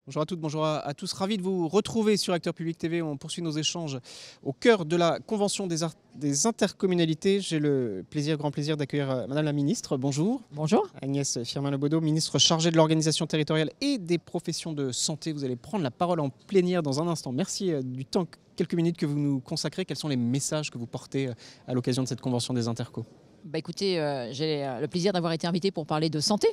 Bonjour à toutes, bonjour à tous. Ravi de vous retrouver sur Acteurs Publics TV. On poursuit nos échanges au cœur de la Convention des intercommunalités. J'ai le grand plaisir d'accueillir Madame la Ministre. Bonjour. Bonjour. Agnès Firmin-Lebaudot, ministre chargée de l'organisation territoriale et des professions de santé. Vous allez prendre la parole en plénière dans un instant. Merci du temps, quelques minutes que vous nous consacrez. Quels sont les messages que vous portez à l'occasion de cette Convention des intercos ? Écoutez, j'ai le plaisir d'avoir été invité pour parler de santé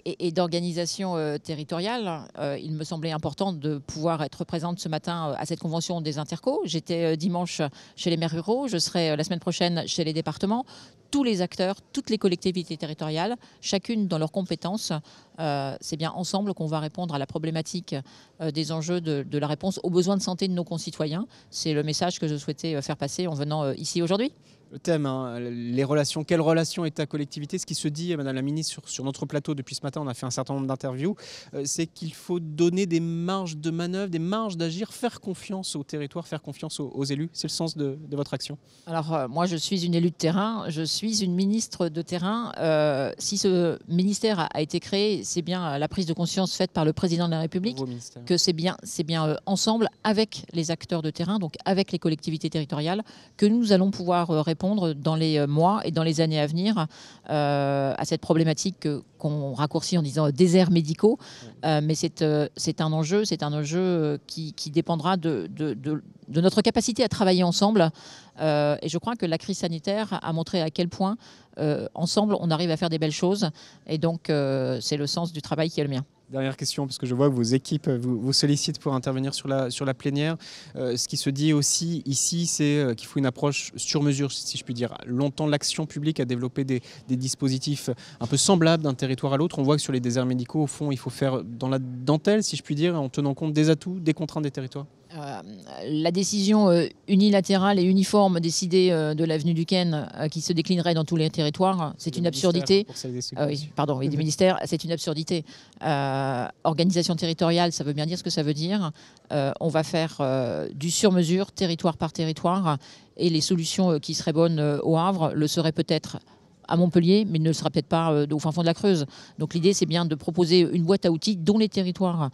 et d'organisation territoriale. Il me semblait important de pouvoir être présente ce matin à cette convention des intercos. J'étais dimanche chez les maires ruraux, je serai la semaine prochaine chez les départements. Tous les acteurs, toutes les collectivités territoriales, chacune dans leurs compétences. C'est bien ensemble qu'on va répondre à la problématique des enjeux de la réponse aux besoins de santé de nos concitoyens. C'est le message que je souhaitais faire passer en venant ici aujourd'hui. Le thème, les relations, quelle relation État-collectivité? Ce qui se dit, Madame la Ministre, sur notre plateau depuis ce matin, on a fait un certain nombre d'interviews, c'est qu'il faut donner des marges de manœuvre, des marges d'agir, faire confiance au territoire, faire confiance aux élus. C'est le sens de votre action. Alors moi, je suis une élue de terrain, je suis une ministre de terrain. Si ce ministère a été créé, c'est bien la prise de conscience faite par le président de la République que c'est bien ensemble avec les acteurs de terrain, donc avec les collectivités territoriales, que nous allons pouvoir répondre dans les mois et dans les années à venir à cette problématique qu'on raccourcit en disant déserts médicaux. Mais c'est un enjeu qui dépendra de notre capacité à travailler ensemble. Et je crois que la crise sanitaire a montré à quel point ensemble on arrive à faire des belles choses. Et donc c'est le sens du travail qui est le mien. Dernière question, parce que je vois que vos équipes vous sollicitent pour intervenir sur la plénière. Ce qui se dit aussi ici, c'est qu'il faut une approche sur mesure, si je puis dire. Longtemps, l'action publique a développé des dispositifs un peu semblables d'un territoire à l'autre. On voit que sur les déserts médicaux, au fond, il faut faire dans la dentelle, si je puis dire, en tenant compte des atouts, des contraintes des territoires. La décision unilatérale et uniforme décidée de l'avenue Duquesne qui se déclinerait dans tous les territoires, c'est une absurdité. Du ministère, c'est une absurdité. Organisation territoriale, ça veut bien dire ce que ça veut dire. On va faire du sur-mesure, territoire par territoire, et les solutions qui seraient bonnes au Havre le seraient peut-être à Montpellier, mais ne le sera peut-être pas au fin fond de la Creuse. Donc l'idée, c'est bien de proposer une boîte à outils dont les territoires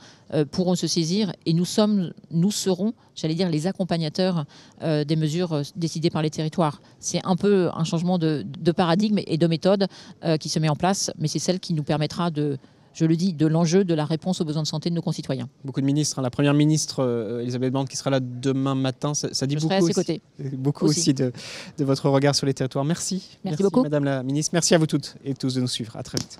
pourront se saisir, et nous serons, j'allais dire, les accompagnateurs des mesures décidées par les territoires. C'est un peu un changement de paradigme et de méthode qui se met en place, mais c'est celle qui nous permettra je le dis, de l'enjeu de la réponse aux besoins de santé de nos concitoyens. Beaucoup de ministres, la première ministre Elisabeth Borne qui sera là demain matin, ça dit beaucoup à ses côtés. Beaucoup aussi de votre regard sur les territoires. Merci beaucoup. Madame la Ministre, merci à vous toutes et tous de nous suivre. À très vite.